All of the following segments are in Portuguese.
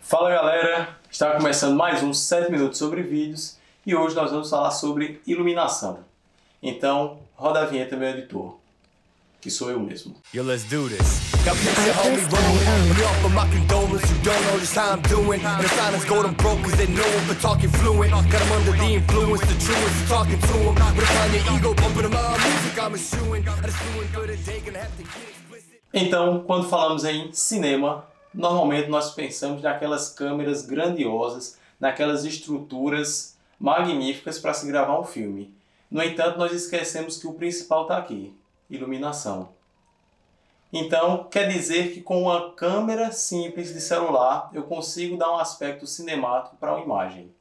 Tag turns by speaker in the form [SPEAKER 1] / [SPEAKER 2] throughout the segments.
[SPEAKER 1] Fala galera, está começando mais um 7 minutos sobre vídeos e hoje nós vamos falar sobre iluminação. Então, roda a vinheta, meu editor, que sou eu mesmo.
[SPEAKER 2] Yo, let's do this. Got picture of me rolling. Let me offer my condolence. You don't know just how I'm doing. And the silence go them broke cause they know I'm but talking fluent. Got them under the influence, the truest, talking to them. With a kind of ego bumping them out. Music I'm eschewing. I just doing good a day, gonna have to get explicit.
[SPEAKER 1] Então, quando falamos em cinema, normalmente nós pensamos naquelas câmeras grandiosas, naquelas estruturas magníficas para se gravar um filme. No entanto, nós esquecemos que o principal está aqui: iluminação. Então, quer dizer que com uma câmera simples de celular eu consigo dar um aspecto cinemático para uma imagem.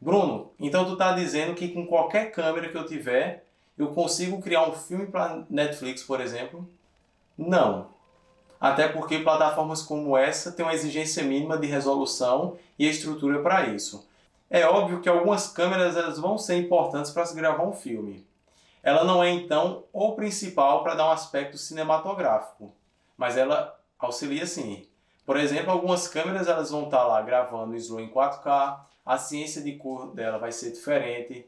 [SPEAKER 1] Bruno, então tu está dizendo que com qualquer câmera que eu tiver, eu consigo criar um filme para Netflix, por exemplo? Não. Até porque plataformas como essa têm uma exigência mínima de resolução e estrutura para isso. É óbvio que algumas câmeras elas vão ser importantes para se gravar um filme. Ela não é, então, o principal para dar um aspecto cinematográfico, mas ela auxilia sim. Por exemplo, algumas câmeras elas vão estar lá gravando slow em 4K, a ciência de cor dela vai ser diferente.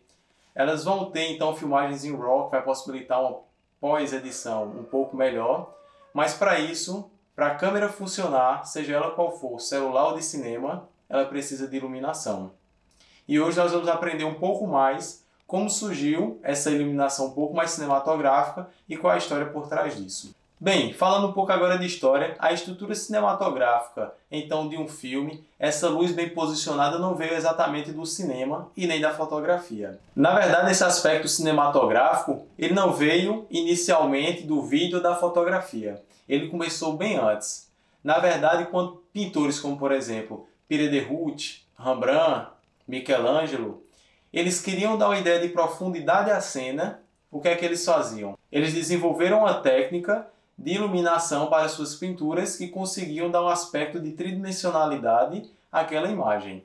[SPEAKER 1] Elas vão ter, então, filmagens em RAW, que vai possibilitar uma pós-edição um pouco melhor. Mas para isso, para a câmera funcionar, seja ela qual for, celular ou de cinema, ela precisa de iluminação. E hoje nós vamos aprender um pouco mais como surgiu essa iluminação um pouco mais cinematográfica e qual é a história por trás disso. Bem, falando um pouco agora de história, a estrutura cinematográfica, então, de um filme, essa luz bem posicionada não veio exatamente do cinema e nem da fotografia. Na verdade, esse aspecto cinematográfico, ele não veio inicialmente do vídeo ou da fotografia. Ele começou bem antes. Na verdade, quando pintores como, por exemplo, Pierre de Ruth, Rembrandt, Michelangelo, eles queriam dar uma ideia de profundidade à cena, o que é que eles faziam? Eles desenvolveram uma técnica de iluminação para suas pinturas que conseguiam dar um aspecto de tridimensionalidade àquela imagem.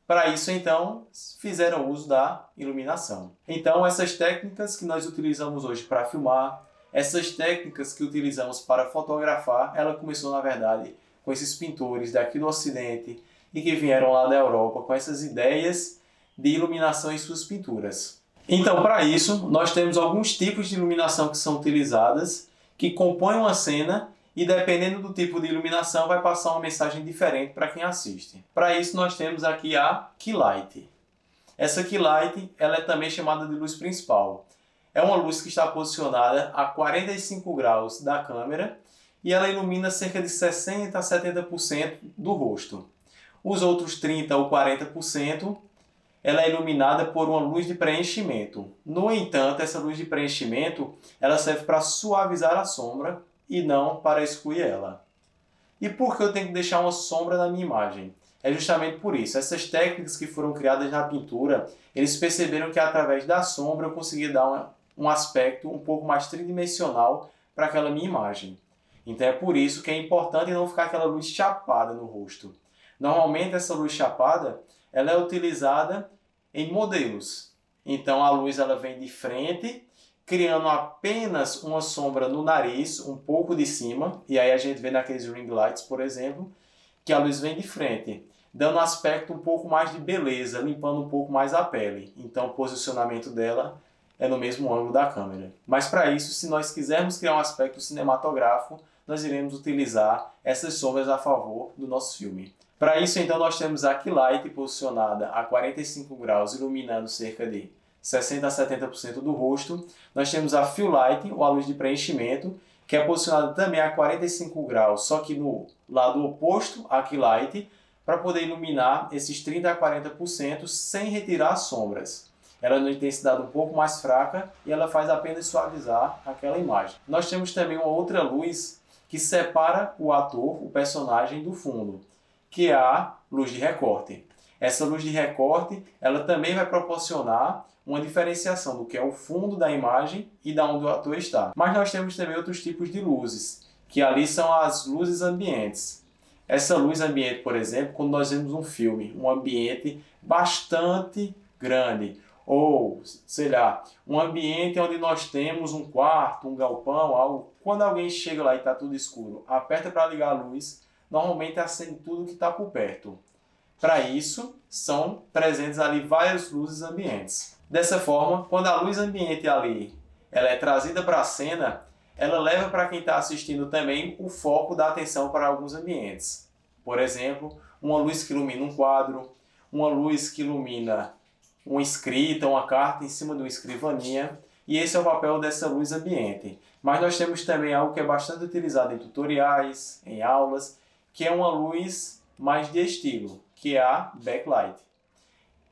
[SPEAKER 1] Para isso, então, fizeram uso da iluminação. Então, essas técnicas que nós utilizamos hoje para filmar, essas técnicas que utilizamos para fotografar, ela começou, na verdade, com esses pintores daqui do Ocidente e que vieram lá da Europa com essas ideias de iluminação em suas pinturas. Então, para isso, nós temos alguns tipos de iluminação que são utilizadas, que compõem uma cena e, dependendo do tipo de iluminação, vai passar uma mensagem diferente para quem assiste. Para isso, nós temos aqui a Key Light. Essa Key Light ela é também chamada de luz principal. É uma luz que está posicionada a 45 graus da câmera e ela ilumina cerca de 60% a 70% do rosto. Os outros 30% ou 40%, ela é iluminada por uma luz de preenchimento. No entanto, essa luz de preenchimento ela serve para suavizar a sombra e não para excluir ela. E por que eu tenho que deixar uma sombra na minha imagem? É justamente por isso. Essas técnicas que foram criadas na pintura, eles perceberam que através da sombra eu conseguia dar um aspecto um pouco mais tridimensional para aquela minha imagem. Então é por isso que é importante não ficar aquela luz chapada no rosto. Normalmente essa luz chapada ela é utilizada em modelos. Então a luz ela vem de frente, criando apenas uma sombra no nariz, um pouco de cima, e aí a gente vê naqueles ring lights, por exemplo, que a luz vem de frente, dando um aspecto um pouco mais de beleza, limpando um pouco mais a pele. Então o posicionamento dela é no mesmo ângulo da câmera. Mas para isso, se nós quisermos criar um aspecto cinematográfico, nós iremos utilizar essas sombras a favor do nosso filme. Para isso, então, nós temos a Key Light posicionada a 45 graus, iluminando cerca de 60% a 70% do rosto. Nós temos a Fill Light, ou a luz de preenchimento, que é posicionada também a 45 graus, só que no lado oposto à Key Light, para poder iluminar esses 30% a 40% sem retirar as sombras. Ela é de intensidade um pouco mais fraca e ela faz apenas suavizar aquela imagem. Nós temos também uma outra luz que separa o ator, o personagem, do fundo, que é a luz de recorte. Essa luz de recorte, ela também vai proporcionar uma diferenciação do que é o fundo da imagem e da onde o ator está. Mas nós temos também outros tipos de luzes, que ali são as luzes ambientes. Essa luz ambiente, por exemplo, quando nós vemos um filme, um ambiente bastante grande, ou, sei lá, um ambiente onde nós temos um quarto, um galpão, algo. Quando alguém chega lá e está tudo escuro, aperta para ligar a luz, normalmente acende tudo que está por perto. Para isso, são presentes ali várias luzes ambientes. Dessa forma, quando a luz ambiente ali ela é trazida para a cena, ela leva para quem está assistindo também o foco da atenção para alguns ambientes. Por exemplo, uma luz que ilumina um quadro, uma luz que ilumina uma escrita, uma carta em cima de uma escrivaninha, e esse é o papel dessa luz ambiente. Mas nós temos também algo que é bastante utilizado em tutoriais, em aulas, que é uma luz mais de estilo, que é a backlight.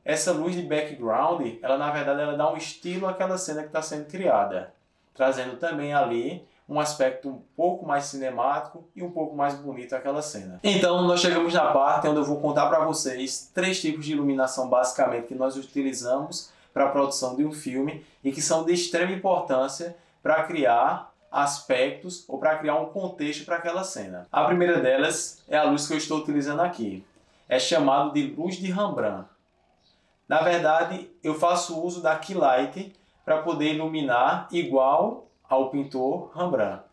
[SPEAKER 1] Essa luz de background, ela na verdade ela dá um estilo àquela cena que está sendo criada, trazendo também ali um aspecto um pouco mais cinemático e um pouco mais bonito àquela cena. Então nós chegamos na parte onde eu vou contar para vocês 3 tipos de iluminação basicamente que nós utilizamos para a produção de um filme e que são de extrema importância para criar aspectos ou para criar um contexto para aquela cena. A primeira delas é a luz que eu estou utilizando aqui. É chamado de luz de Rembrandt. Na verdade, eu faço uso da key light para poder iluminar igual ao pintor Rembrandt.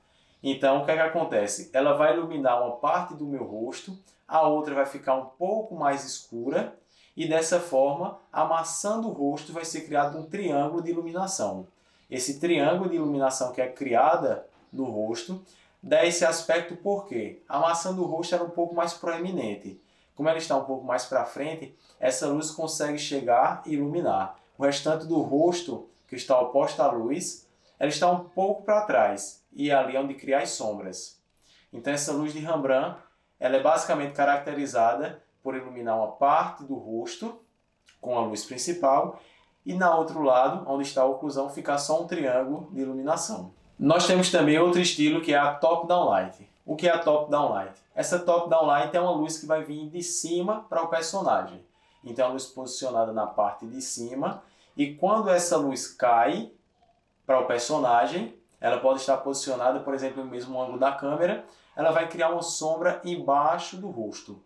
[SPEAKER 1] Então, o que é que acontece? Ela vai iluminar uma parte do meu rosto, a outra vai ficar um pouco mais escura e dessa forma, a maçã do rosto vai ser criado um triângulo de iluminação. Esse triângulo de iluminação que é criada no rosto dá esse aspecto porque a maçã do rosto era um pouco mais proeminente. Como ela está um pouco mais para frente, essa luz consegue chegar e iluminar. O restante do rosto, que está oposto à luz, ela está um pouco para trás e ali é onde cria as sombras. Então essa luz de Rembrandt ela é basicamente caracterizada por iluminar uma parte do rosto com a luz principal e na outro lado, onde está a oclusão, fica só um triângulo de iluminação. Nós temos também outro estilo que é a top-down light. O que é a top-down light? Essa top-down light é uma luz que vai vir de cima para o personagem. Então a luz posicionada na parte de cima e quando essa luz cai para o personagem, ela pode estar posicionada, por exemplo, no mesmo ângulo da câmera, ela vai criar uma sombra embaixo do rosto.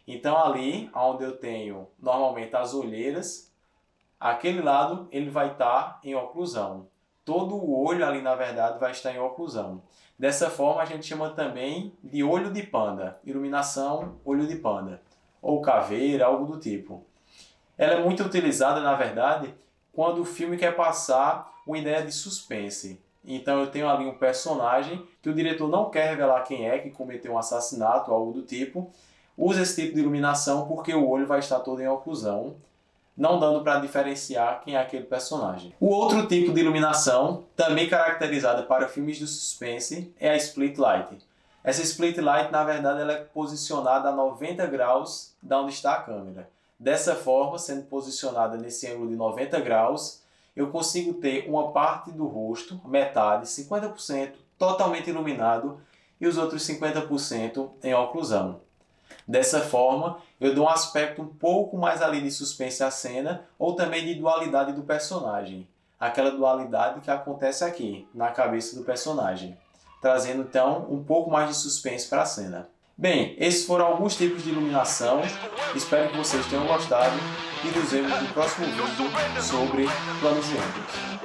[SPEAKER 1] Então ali, onde eu tenho normalmente as olheiras, aquele lado ele vai estar em oclusão. Todo o olho ali, na verdade, vai estar em oclusão. Dessa forma, a gente chama também de olho de panda, iluminação olho de panda, ou caveira, algo do tipo. Ela é muito utilizada, na verdade, quando o filme quer passar uma ideia de suspense. Então eu tenho ali um personagem que o diretor não quer revelar quem é, que cometeu um assassinato, algo do tipo. Usa esse tipo de iluminação porque o olho vai estar todo em oclusão, não dando para diferenciar quem é aquele personagem. O outro tipo de iluminação, também caracterizada para filmes de suspense, é a split light. Essa split light, na verdade, ela é posicionada a 90 graus de onde está a câmera. Dessa forma, sendo posicionada nesse ângulo de 90 graus, eu consigo ter uma parte do rosto, metade, 50%, totalmente iluminado e os outros 50% em oclusão. Dessa forma, eu dou um aspecto um pouco mais ali de suspense à cena ou também de dualidade do personagem. Aquela dualidade que acontece aqui, na cabeça do personagem, trazendo então um pouco mais de suspense para a cena. Bem, esses foram alguns tipos de iluminação, espero que vocês tenham gostado e nos vemos no próximo vídeo sobre planos e ângulos.